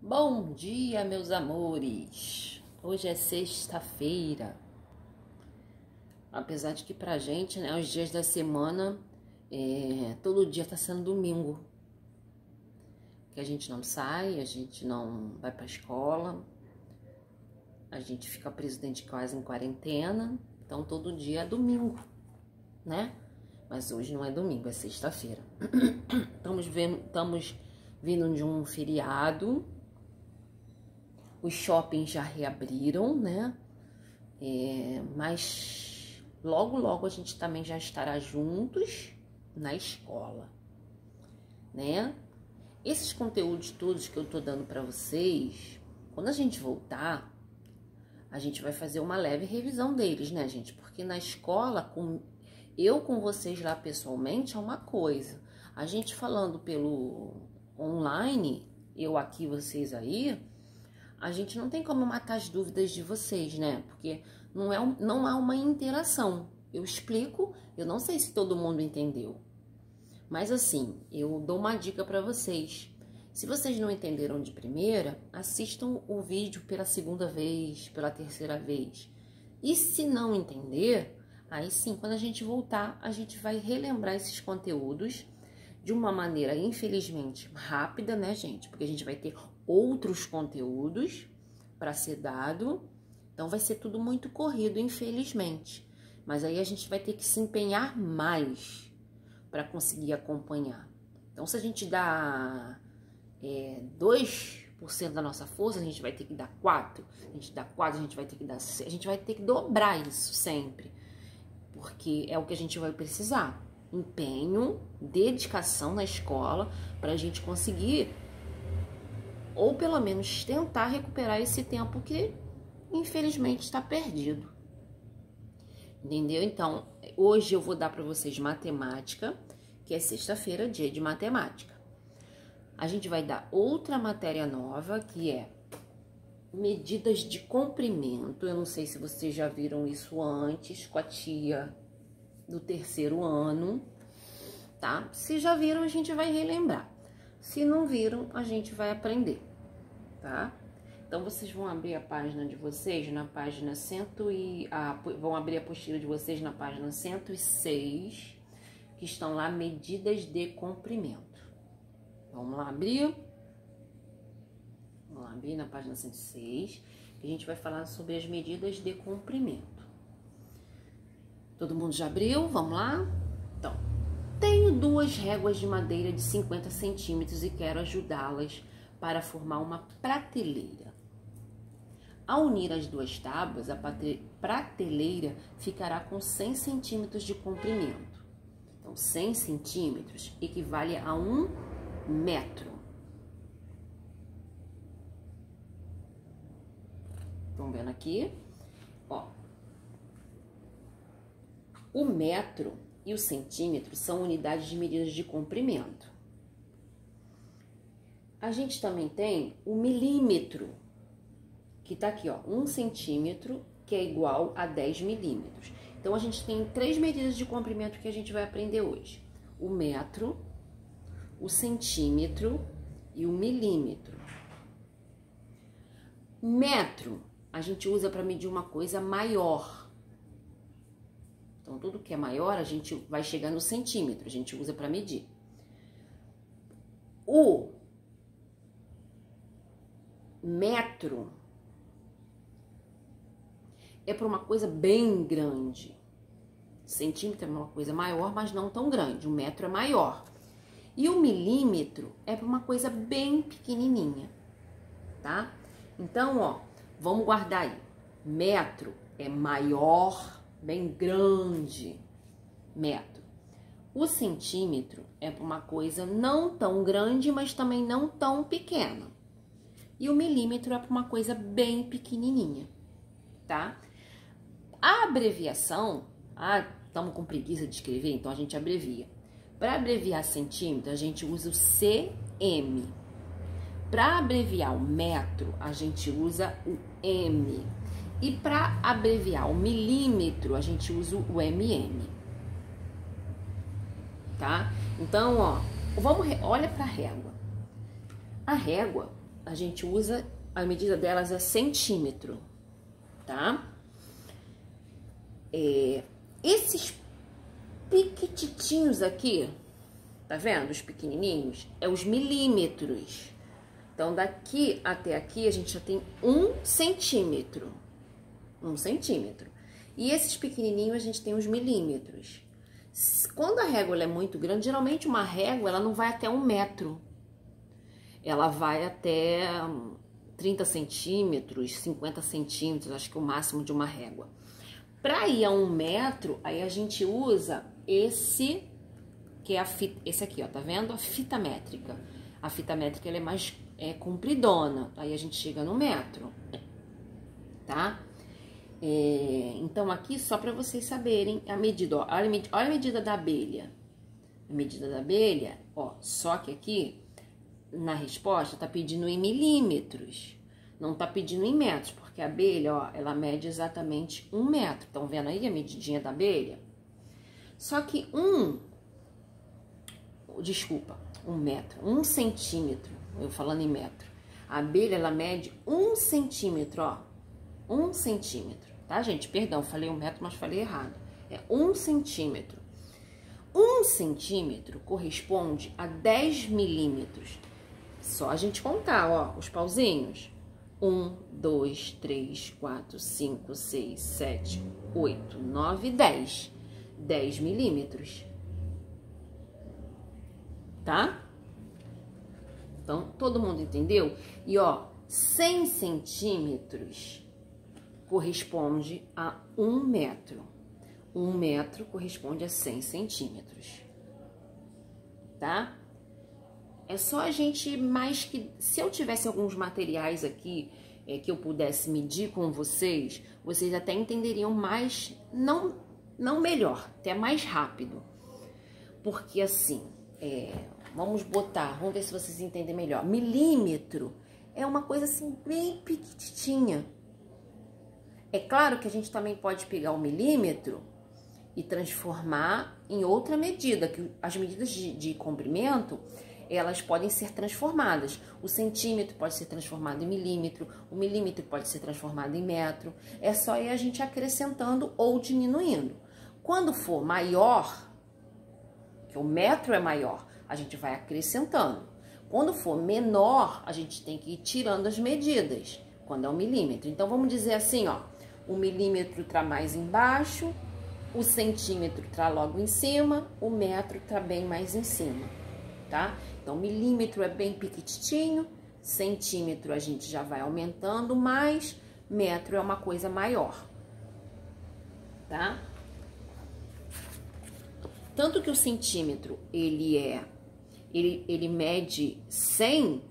Bom dia, meus amores! Hoje é sexta-feira. Apesar de que pra gente, né, os dias da semana, todo dia tá sendo domingo. Que a gente não sai, a gente não vai pra escola, a gente fica preso dentro de casa em quarentena. Então todo dia é domingo, né? Mas hoje não é domingo, é sexta-feira. Estamos vindo de um feriado. Os shoppings já reabriram, né? Mas logo a gente também já estará juntos na escola, né? Esses conteúdos todos que eu tô dando para vocês, quando a gente voltar, a gente vai fazer uma leve revisão deles, né, gente? Porque na escola, eu com vocês lá pessoalmente é uma coisa. A gente falando pelo online, eu aqui, vocês aí, a gente não tem como matar as dúvidas de vocês, né? Porque não há uma interação. Eu explico, eu não sei se todo mundo entendeu. Mas assim, eu dou uma dica para vocês. Se vocês não entenderam de primeira, assistam o vídeo pela segunda vez, pela terceira vez. E se não entender, aí sim, quando a gente voltar, a gente vai relembrar esses conteúdos de uma maneira, infelizmente, rápida, né, gente? Porque a gente vai ter outros conteúdos para ser dado. Então, vai ser tudo muito corrido, infelizmente. Mas aí a gente vai ter que se empenhar mais para conseguir acompanhar. Então, se a gente dá 2% da nossa força, a gente vai ter que dar 4%. A gente dá 4%, a gente vai ter que dar 6%. A gente vai ter que dobrar isso sempre. Porque é o que a gente vai precisar. Empenho, dedicação na escola para a gente conseguir, ou pelo menos tentar recuperar esse tempo que infelizmente está perdido. Entendeu? Então, hoje eu vou dar para vocês matemática, que é sexta-feira, dia de matemática. A gente vai dar outra matéria nova, que é medidas de comprimento. Eu não sei se vocês já viram isso antes com a tia do terceiro ano, tá? Se já viram, a gente vai relembrar. Se não viram, a gente vai aprender, tá? Então, vocês vão abrir a página de vocês na página vão abrir a apostila de vocês na página 106, que estão lá medidas de comprimento. Vamos lá abrir? Vamos lá abrir na página 106, que a gente vai falar sobre as medidas de comprimento. Todo mundo já abriu? Vamos lá? Então, tenho duas réguas de madeira de 50 centímetros e quero ajudá-las para formar uma prateleira. Ao unir as duas tábuas, a prateleira ficará com 100 centímetros de comprimento. Então, 100 centímetros equivale a 1 metro. Estão vendo aqui? Ó. O metro e o centímetro são unidades de medidas de comprimento. A gente também tem o milímetro, que tá aqui, ó, 1 centímetro, que é igual a 10 milímetros. Então, a gente tem 3 medidas de comprimento que a gente vai aprender hoje. O metro, o centímetro e o milímetro. Metro, a gente usa para medir uma coisa maior. Então, tudo que é maior, a gente vai chegar no centímetro, a gente usa para medir. O metro é para uma coisa bem grande. Centímetro é uma coisa maior, mas não tão grande. O metro é maior. E o milímetro é para uma coisa bem pequenininha, tá? Então, ó, vamos guardar aí. Metro é maior, bem grande, metro. O centímetro é para uma coisa não tão grande, mas também não tão pequena. E o milímetro é para uma coisa bem pequenininha, tá? A abreviação, estamos com preguiça de escrever, então a gente abrevia. Para abreviar centímetro, a gente usa o cm. Para abreviar o metro, a gente usa o m. E para abreviar o milímetro, a gente usa o mm. Tá? Então, ó, olha para a régua. A régua, a gente usa, a medida delas é centímetro, tá? Esses piquititinhos aqui, tá vendo? Os pequenininhos, é os milímetros. Então, daqui até aqui, a gente já tem 1 centímetro. 1 centímetro. E esses pequenininhos, a gente tem os milímetros. Quando a régua ela é muito grande, geralmente uma régua, ela não vai até 1 metro. Ela vai até 30 centímetros, 50 centímetros, acho que é o máximo de uma régua. Para ir a 1 metro, aí a gente usa esse, que é a fita, esse aqui, ó, tá vendo? A fita métrica. A fita métrica, ela é mais compridona, aí a gente chega no metro, tá? Então, aqui, só para vocês saberem a medida, ó, olha a medida da abelha. A medida da abelha, ó, só que aqui, na resposta, tá pedindo em milímetros, não tá pedindo em metros, porque a abelha, ó, ela mede exatamente 1 metro. Estão vendo aí a medidinha da abelha? Só que 1 metro, 1 centímetro, eu falando em metro. A abelha, ela mede 1 centímetro, ó, 1 centímetro, tá, gente? Perdão, falei 1 metro, mas falei errado. É 1 centímetro. 1 centímetro corresponde a 10 milímetros. Só a gente contar, ó, os pauzinhos. 1, 2, 3, 4, 5, 6, 7, 8, 9, 10. 10 milímetros. Tá? Então, todo mundo entendeu? E, ó, 100 centímetros corresponde a 1 metro. 1 metro corresponde a 100 centímetros. Tá? É só a gente mais que... Se eu tivesse alguns materiais aqui que eu pudesse medir com vocês, vocês até entenderiam mais, não melhor, até mais rápido. Porque assim, vamos ver se vocês entendem melhor. Milímetro é uma coisa assim bem pequitinha. É claro que a gente também pode pegar o milímetro e transformar em outra medida, que as medidas de comprimento, elas podem ser transformadas. O centímetro pode ser transformado em milímetro, o milímetro pode ser transformado em metro. É só ir a gente acrescentando ou diminuindo. Quando for maior, que o metro é maior, a gente vai acrescentando. Quando for menor, a gente tem que ir tirando as medidas, quando é um milímetro. Então, vamos dizer assim, ó, o milímetro tá mais embaixo, o centímetro tá logo em cima, o metro tá bem mais em cima, tá? Então, milímetro é bem pequitinho, centímetro a gente já vai aumentando mais, metro é uma coisa maior, tá? Tanto que o centímetro, ele mede 100,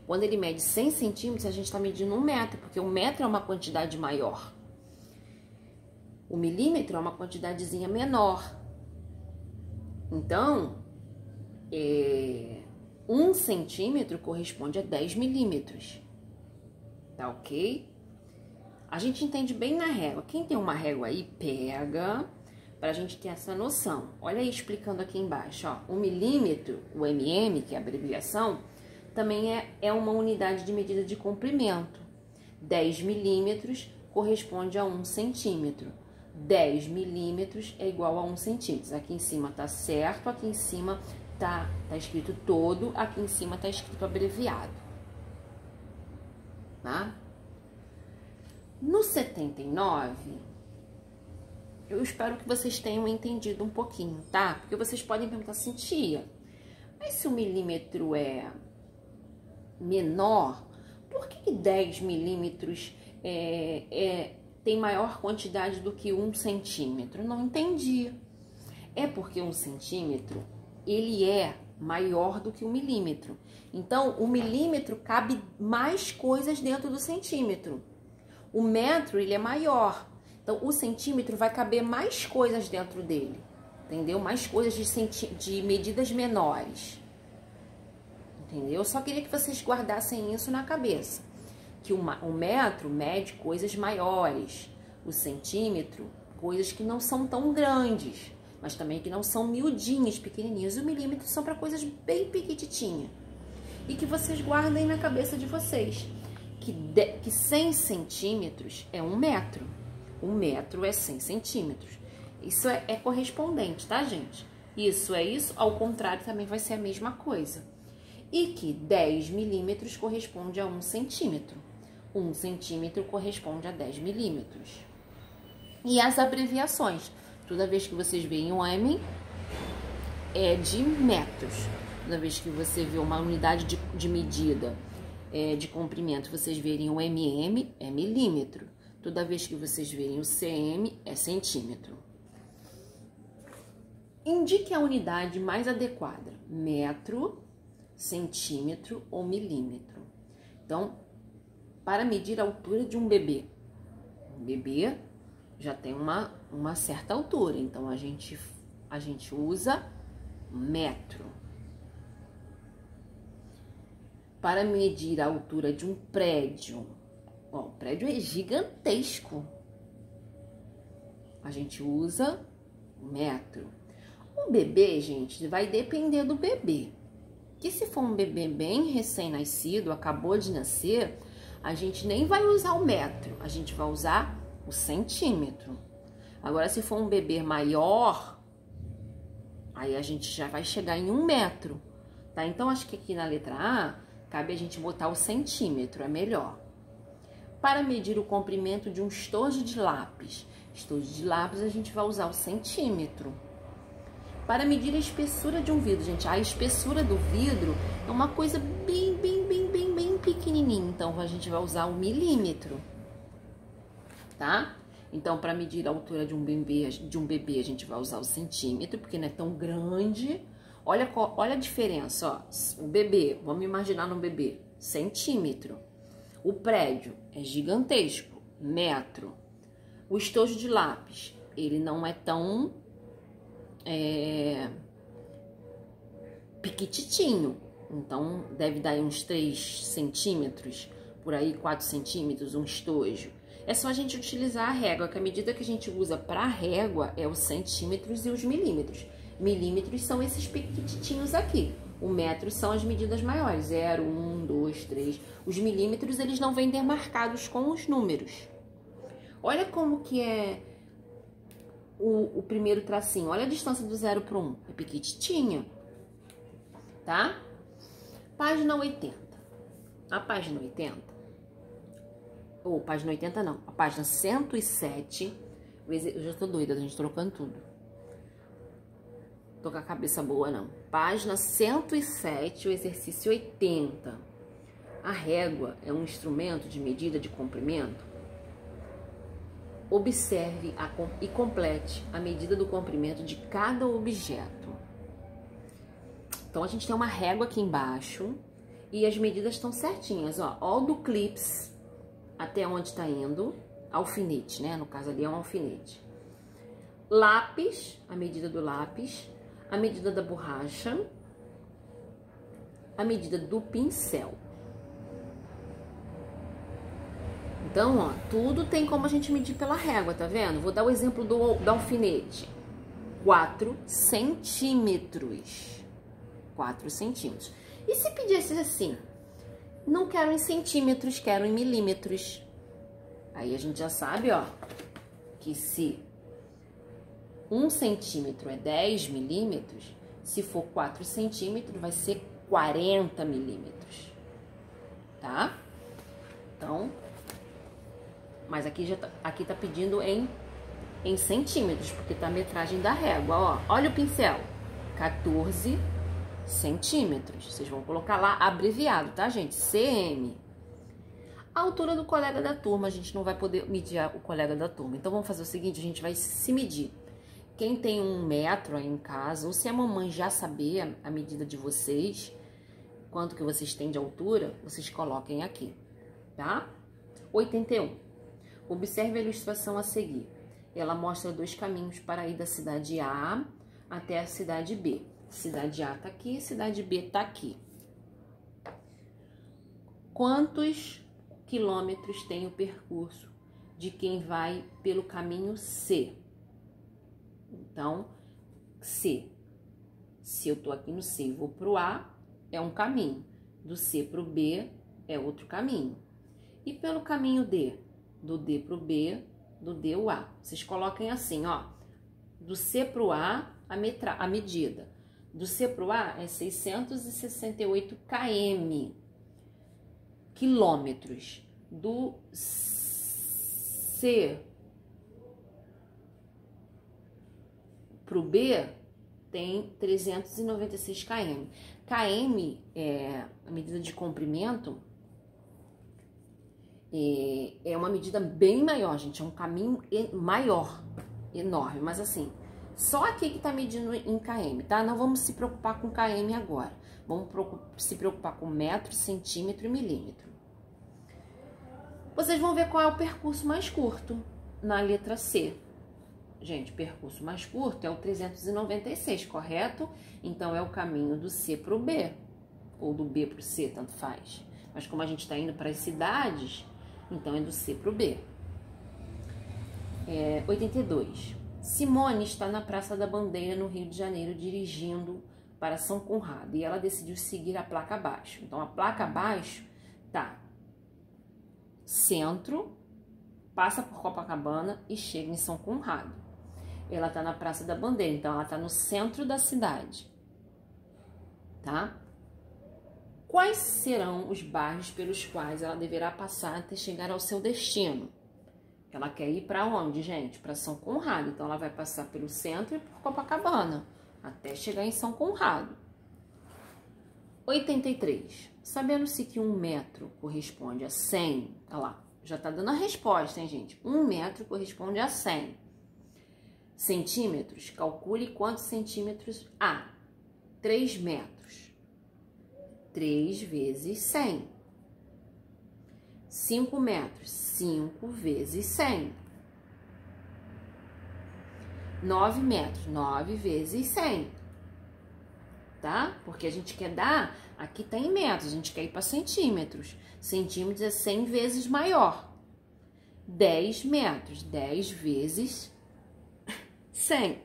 quando ele mede 100 centímetros, a gente está medindo 1 metro, porque 1 metro é uma quantidade maior. O milímetro é uma quantidadezinha menor. Então, 1 centímetro corresponde a 10 milímetros. Tá ok? A gente entende bem na régua. Quem tem uma régua aí, pega... Pra gente ter essa noção. Olha aí explicando aqui embaixo, ó. O milímetro, o mm, que é a abreviação, também é uma unidade de medida de comprimento. 10 milímetros corresponde a 1 centímetro. 10 milímetros é igual a 1 centímetro. Aqui em cima tá certo, aqui em cima tá escrito todo, aqui em cima tá escrito abreviado. Tá? No 79... eu espero que vocês tenham entendido um pouquinho, tá? Porque vocês podem perguntar assim, tia, mas se o milímetro é menor, por que 10 milímetros tem maior quantidade do que 1 centímetro? Não entendi. É porque 1 centímetro, ele é maior do que o milímetro. Então, o milímetro cabe mais coisas dentro do centímetro. O metro, ele é maior. Então, o centímetro vai caber mais coisas dentro dele, entendeu? Mais coisas de medidas menores, entendeu? Eu só queria que vocês guardassem isso na cabeça, que o metro mede coisas maiores, o centímetro, coisas que não são tão grandes, mas também que não são miudinhas, pequenininhas. O milímetro são para coisas bem pequititinhas. e que vocês guardem na cabeça de vocês que 100 centímetros é 1 metro. 1 metro é 100 centímetros. Isso é correspondente, tá, gente? Isso é isso, ao contrário também vai ser a mesma coisa. E que 10 milímetros corresponde a 1 centímetro. 1 centímetro corresponde a 10 milímetros. E as abreviações. Toda vez que vocês veem um M, é de metros. Toda vez que você vê uma unidade de medida de comprimento, vocês verem o MM, é milímetro. Toda vez que vocês verem o CM, é centímetro. Indique a unidade mais adequada: metro, centímetro ou milímetro. Então, para medir a altura de um bebê já tem uma certa altura, então a gente usa metro. Para medir a altura de um prédio, ó, o prédio é gigantesco, a gente usa metro. O bebê, gente, vai depender do bebê. Que se for um bebê bem recém-nascido, acabou de nascer, a gente nem vai usar o metro, a gente vai usar o centímetro. Agora, se for um bebê maior, aí a gente já vai chegar em 1 metro, tá? Então, acho que aqui na letra A, cabe a gente botar o centímetro, é melhor. Para medir o comprimento de um estojo de lápis. Estojo de lápis, a gente vai usar o centímetro. Para medir a espessura de um vidro, gente, a espessura do vidro é uma coisa bem pequenininha, então a gente vai usar o milímetro, tá? Então, para medir a altura de um bebê, a gente vai usar o centímetro, porque não é tão grande. Olha a diferença, ó. O bebê, vamos imaginar um bebê, centímetro. O prédio é gigantesco, metro. O estojo de lápis, ele não é tão piquititinho, então deve dar uns 3 centímetros, por aí 4 centímetros, um estojo. É só a gente utilizar a régua, que a medida que a gente usa para régua é os centímetros e os milímetros. Milímetros são esses piquititinhos aqui. O metro são as medidas maiores, 0, 1, 2, 3. Os milímetros, eles não vêm demarcados com os números. Olha como que é o primeiro tracinho. Olha a distância do 0 para 1. É piquititinha, tá? Página 80. A página 80, ou página 80 não, a página 107, eu já tô doida, a gente trocando tudo. Tô com a cabeça boa, não. Página 107, o exercício 80. A régua é um instrumento de medida de comprimento? Observe e complete a medida do comprimento de cada objeto. Então, a gente tem uma régua aqui embaixo e as medidas estão certinhas, ó. Ó, do clips até onde está indo, alfinete, né? No caso ali é um alfinete. Lápis, a medida do lápis, a medida da borracha, a medida do pincel. Então, ó, tudo tem como a gente medir pela régua, tá vendo? Vou dar o exemplo do alfinete. 4 centímetros. 4 centímetros. E se pedisse assim, não quero em centímetros, quero em milímetros. Aí a gente já sabe, ó, que se 1 centímetro é 10 milímetros, se for 4 centímetros, vai ser 40 milímetros, tá? Então, mas aqui aqui tá pedindo em centímetros, porque tá a metragem da régua, ó. Olha o pincel, 14 centímetros. Vocês vão colocar lá abreviado, tá, gente? CM. A altura do colega da turma, a gente não vai poder medir o colega da turma. Então, vamos fazer o seguinte, a gente vai se medir. Quem tem 1 metro aí em casa, ou se a mamãe já saber a medida de vocês, quanto que vocês têm de altura, vocês coloquem aqui, tá? 81. Observe a ilustração a seguir. Ela mostra 2 caminhos para ir da cidade A até a cidade B. Cidade A tá aqui, cidade B tá aqui. Quantos quilômetros tem o percurso de quem vai pelo caminho C? Então, C. Se eu tô aqui no C e vou pro A, é um caminho. do C para o B é outro caminho. E pelo caminho D, do D para o B, do D ao A. Vocês coloquem assim, ó, do C para o A, a medida. Do C para o A é 668 km, quilômetros. Do C para o B tem 396 km. km é a medida de comprimento, é uma medida bem maior, gente. É um caminho maior, enorme. Mas assim, só aqui que tá medindo em km, tá? Não vamos se preocupar com km agora. Vamos se preocupar com metro, centímetro e milímetro. Vocês vão ver qual é o percurso mais curto na letra C. Gente, o percurso mais curto é o 396, correto? Então, é o caminho do C para o B, ou do B para o C, tanto faz. Mas como a gente está indo para as cidades, então é do C para o B. 82. Simone está na Praça da Bandeira, no Rio de Janeiro, dirigindo para São Conrado. E ela decidiu seguir a placa abaixo. Então, a placa abaixo tá centro, passa por Copacabana e chega em São Conrado. Ela tá na Praça da Bandeira, então ela tá no centro da cidade, tá? Quais serão os bairros pelos quais ela deverá passar até chegar ao seu destino? Ela quer ir para onde, gente? Para São Conrado, então ela vai passar pelo centro e por Copacabana, até chegar em São Conrado. 83. Sabendo-se que 1 metro corresponde a 100, olha lá, já tá dando a resposta, hein, gente? 1 metro corresponde a 100 centímetros. Calcule quantos centímetros há. 3 metros. 3 vezes 100. 5 metros. 5 vezes 100. 9 metros. 9 vezes 100. Tá? Porque a gente quer dar, aqui tá em metros, a gente quer ir para centímetros. Centímetros é 100 vezes maior. 10 metros, 10 vezes 100.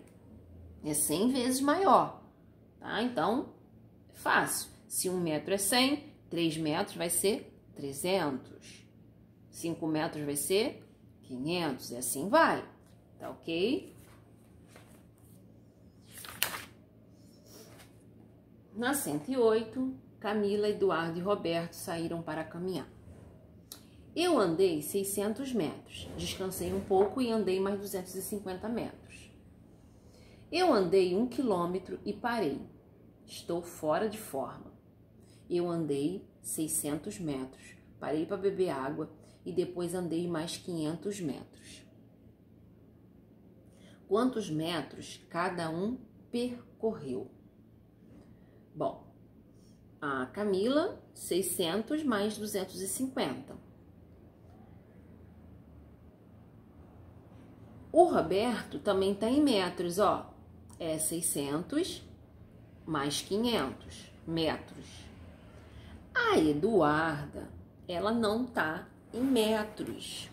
É 100 vezes maior, tá? Então, é fácil. Se 1 metro é 100, 3 metros vai ser 300. 5 metros vai ser 500, e assim vai, tá ok? Na 108, Camila, Eduardo e Roberto saíram para caminhar. Eu andei 600 metros, descansei um pouco e andei mais 250 metros. Eu andei 1 quilômetro e parei. Estou fora de forma. Eu andei 600 metros, parei para beber água e depois andei mais 500 metros. Quantos metros cada um percorreu? Bom, a Camila, 600 mais 250. O Roberto também tá em metros, ó. É 600 mais 500 metros. A Eduarda, ela não tá em metros.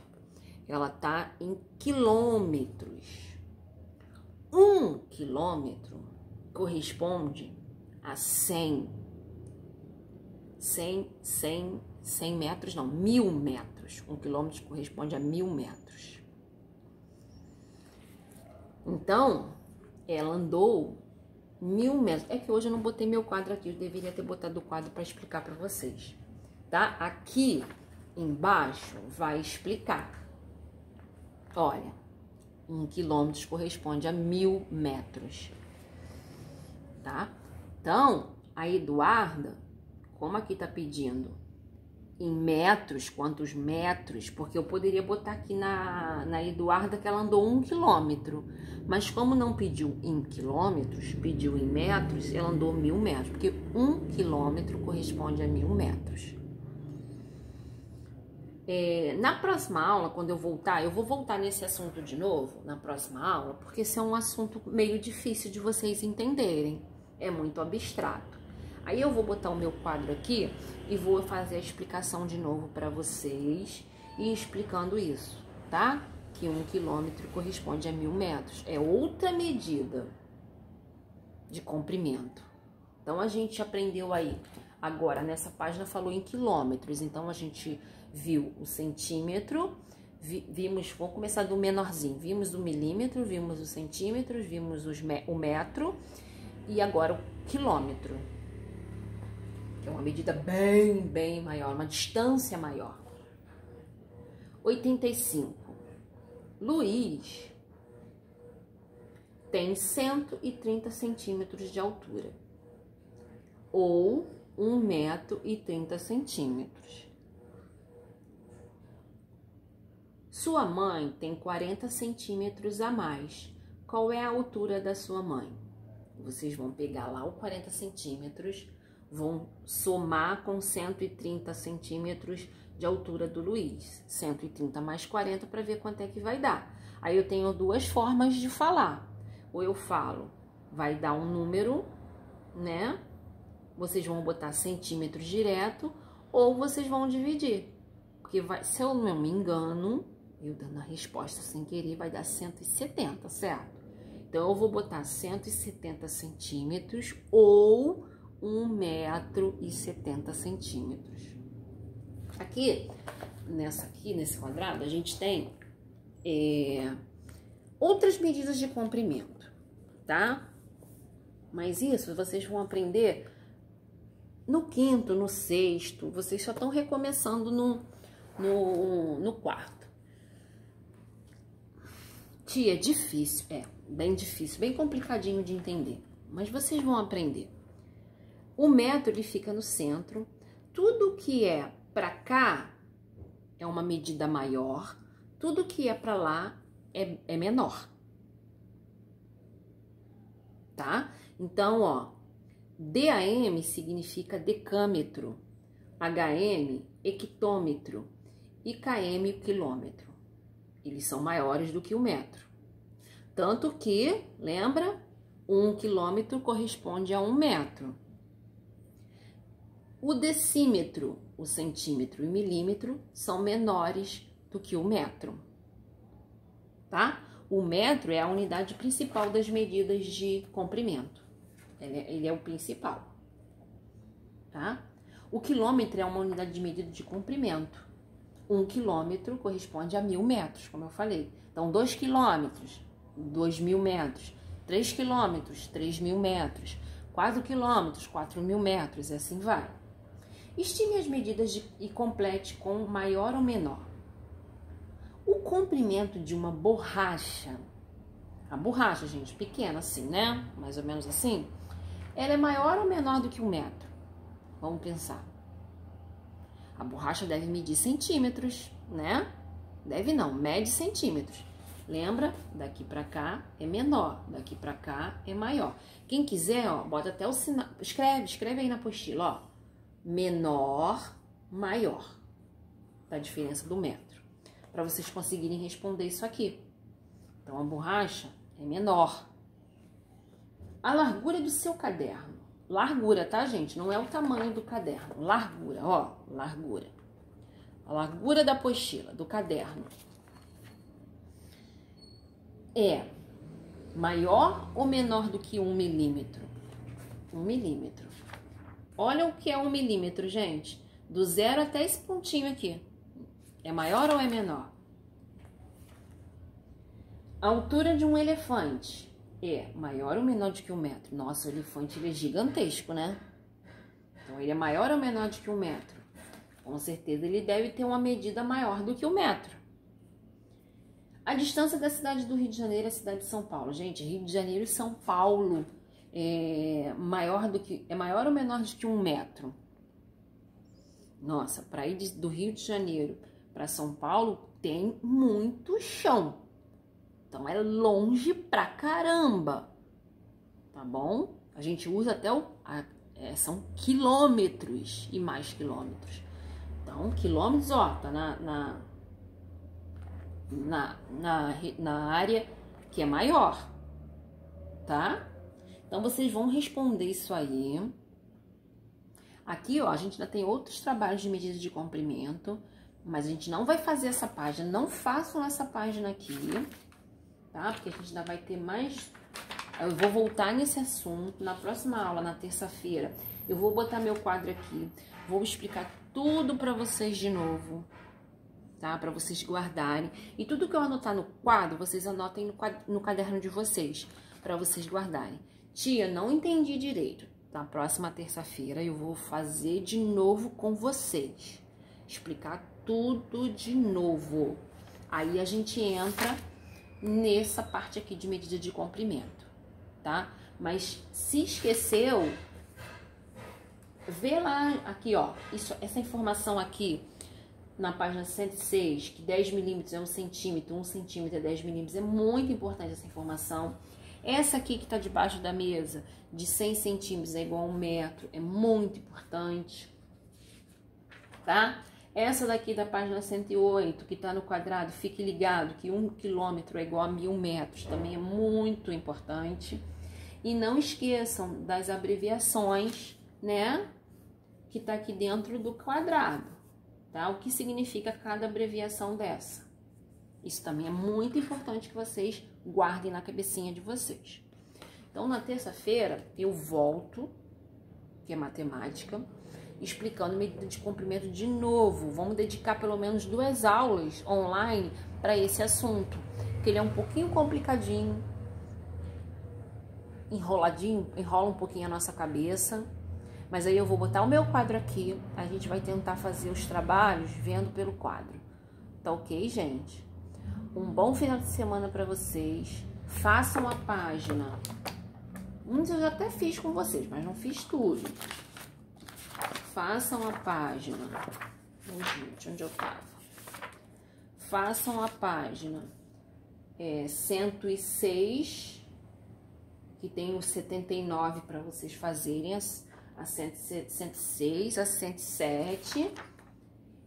Ela tá em quilômetros. 1 quilômetro corresponde a 100 metros, não, 1000 metros. 1 quilômetro corresponde a 1000 metros. Então, ela andou 1000 metros. É que hoje eu não botei meu quadro aqui, eu deveria ter botado o quadro para explicar para vocês, tá? Aqui embaixo vai explicar. Olha, 1 quilômetro corresponde a 1000 metros, tá? Então, a Eduarda, como aqui tá pedindo em metros, quantos metros, porque eu poderia botar aqui na Eduarda que ela andou 1 quilômetro, mas como não pediu em quilômetros, pediu em metros, ela andou 1000 metros, porque 1 quilômetro corresponde a 1000 metros. Na próxima aula, quando eu vou voltar nesse assunto de novo, na próxima aula, porque esse é um assunto meio difícil de vocês entenderem. É muito abstrato. Aí eu vou botar o meu quadro aqui e vou fazer a explicação de novo para vocês e explicando isso, tá? Que 1 quilômetro corresponde a 1000 metros. É outra medida de comprimento. Então, a gente aprendeu aí Agora, nessa página falou em quilômetros, então a gente viu o centímetro, vimos, vamos começar do menorzinho, vimos o milímetro, vimos o centímetro, vimos o metro e agora o quilômetro, que é uma medida bem maior, uma distância maior. 85. Luiz tem 130 centímetros de altura, ou 1 metro e 30 centímetros. Sua mãe tem 40 centímetros a mais. Qual é a altura da sua mãe? Vocês vão pegar lá o 40 centímetros, vão somar com 130 centímetros de altura do Luiz. 130 mais 40 para ver quanto é que vai dar. Aí eu tenho duas formas de falar. Ou eu falo, vai dar um número, né? Vocês vão botar centímetros direto, ou vocês vão dividir. Porque se eu não me engano, eu dando a resposta sem querer, vai dar 170, certo? Então, eu vou botar 170 centímetros ou 1 metro e 70 centímetros. Aqui, nesse quadrado, a gente tem outras medidas de comprimento, tá? Mas isso vocês vão aprender no quinto, no sexto, vocês só estão recomeçando no quarto. Tia, é difícil, bem difícil, bem complicadinho de entender, mas vocês vão aprender. O metro, ele fica no centro, tudo que é para cá é uma medida maior, tudo que é para lá é menor, tá? Então, ó, DAM significa decâmetro, HM, hectômetro e KM, quilômetro. Eles são maiores do que o metro. Tanto que, lembra, 1 quilômetro corresponde a 1 metro. O decímetro, o centímetro e milímetro são menores do que o metro, tá? O metro é a unidade principal das medidas de comprimento. Ele é o principal, tá? O quilômetro é uma unidade de medida de comprimento. 1 quilômetro corresponde a 1000 metros, como eu falei. Então, 2 quilômetros, 2000 metros. 3 quilômetros, 3000 metros. 4 quilômetros, 4000 metros, e assim vai. Estime as medidas e complete com maior ou menor. O comprimento de uma borracha, a borracha, gente, pequena assim, né? Mais ou menos assim. Ela é maior ou menor do que 1 metro? Vamos pensar. A borracha deve medir centímetros, né? Deve não, mede centímetros. Lembra? Daqui pra cá é menor, daqui pra cá é maior. Quem quiser, ó, bota até o sinal, escreve aí na apostila, ó. Menor, maior. Da diferença do metro. Para vocês conseguirem responder isso aqui. Então, a borracha é menor. A largura do seu caderno. Largura, tá, gente? Não é o tamanho do caderno. Largura, ó, largura. A largura da apostila, do caderno. É maior ou menor do que 1 milímetro? 1 milímetro. Olha o que é 1 milímetro, gente. Do 0 até esse pontinho aqui. É maior ou é menor? A altura de um elefante é maior ou menor do que 1 metro? Nossa, o elefante ele é gigantesco, né? Então, ele é maior ou menor do que 1 metro? Com certeza, ele deve ter uma medida maior do que 1 metro. A distância da cidade do Rio de Janeiro à cidade de São Paulo. Gente, Rio de Janeiro e São Paulo é maior ou menor do que 1 metro? Nossa, para ir do Rio de Janeiro para São Paulo tem muito chão. Então, é longe pra caramba, tá bom? A gente usa até são quilômetros e mais quilômetros. Então, quilômetros, ó, tá na área que é maior, tá? Então, vocês vão responder isso aí. Aqui, ó, a gente ainda tem outros trabalhos de medida de comprimento, mas a gente não vai fazer essa página, não façam essa página aqui, tá? Porque a gente ainda vai ter mais... Eu vou voltar nesse assunto na próxima aula, na terça-feira. Eu vou botar meu quadro aqui, vou explicar tudo para vocês de novo, tá? Para vocês guardarem. E tudo que eu anotar no quadro, vocês anotem no caderno de vocês, para vocês guardarem. Tia, não entendi direito. Na próxima terça-feira eu vou fazer de novo com vocês. Explicar tudo de novo. Aí a gente entra nessa parte aqui de medida de comprimento, tá? Mas se esqueceu, vê lá, aqui ó, essa informação aqui na página 106, que 10 milímetros é 1 centímetro, 1 centímetro é 10 milímetros, é muito importante essa informação. Essa aqui que tá debaixo da mesa, de 100 centímetros é igual a 1 metro, é muito importante, tá? Essa daqui da página 108, que tá no quadrado, fique ligado que 1 quilômetro é igual a 1000 metros, também é muito importante. E não esqueçam das abreviações, né, que tá aqui dentro do quadrado, tá? O que significa cada abreviação dessa. Isso também é muito importante que vocês guardem na cabecinha de vocês. Então, na terça-feira, eu volto, que é matemática, explicando medida de comprimento de novo. Vamos dedicar pelo menos 2 aulas online para esse assunto, que ele é um pouquinho complicadinho, enroladinho, enrola um pouquinho a nossa cabeça. Mas aí eu vou botar o meu quadro aqui, a gente vai tentar fazer os trabalhos vendo pelo quadro. Tá ok, gente? Um bom final de semana para vocês. Façam a página. Muitos eu já até fiz com vocês, mas não fiz tudo. Façam a página. Gente, onde eu tava? Façam a página 106, que tem o 79 para vocês fazerem a 106, a 107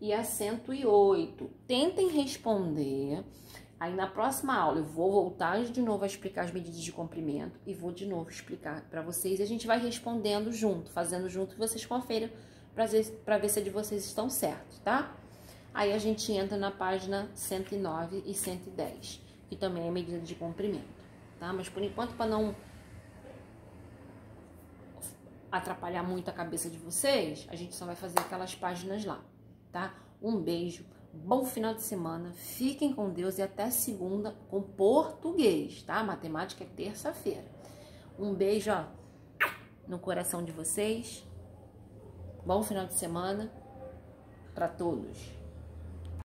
e a 108. Tentem responder. Aí na próxima aula eu vou voltar de novo a explicar as medidas de comprimento e vou de novo explicar para vocês. E a gente vai respondendo junto, fazendo junto, e vocês conferem para ver se a de vocês estão certos, tá? Aí a gente entra na página 109 e 110, que também é medida de comprimento, tá? Mas por enquanto, para não atrapalhar muito a cabeça de vocês, a gente só vai fazer aquelas páginas lá, tá? Um beijo, bom final de semana, fiquem com Deus e até segunda com português, tá? Matemática é terça-feira. Um beijo, ó, no coração de vocês. Bom final de semana para todos.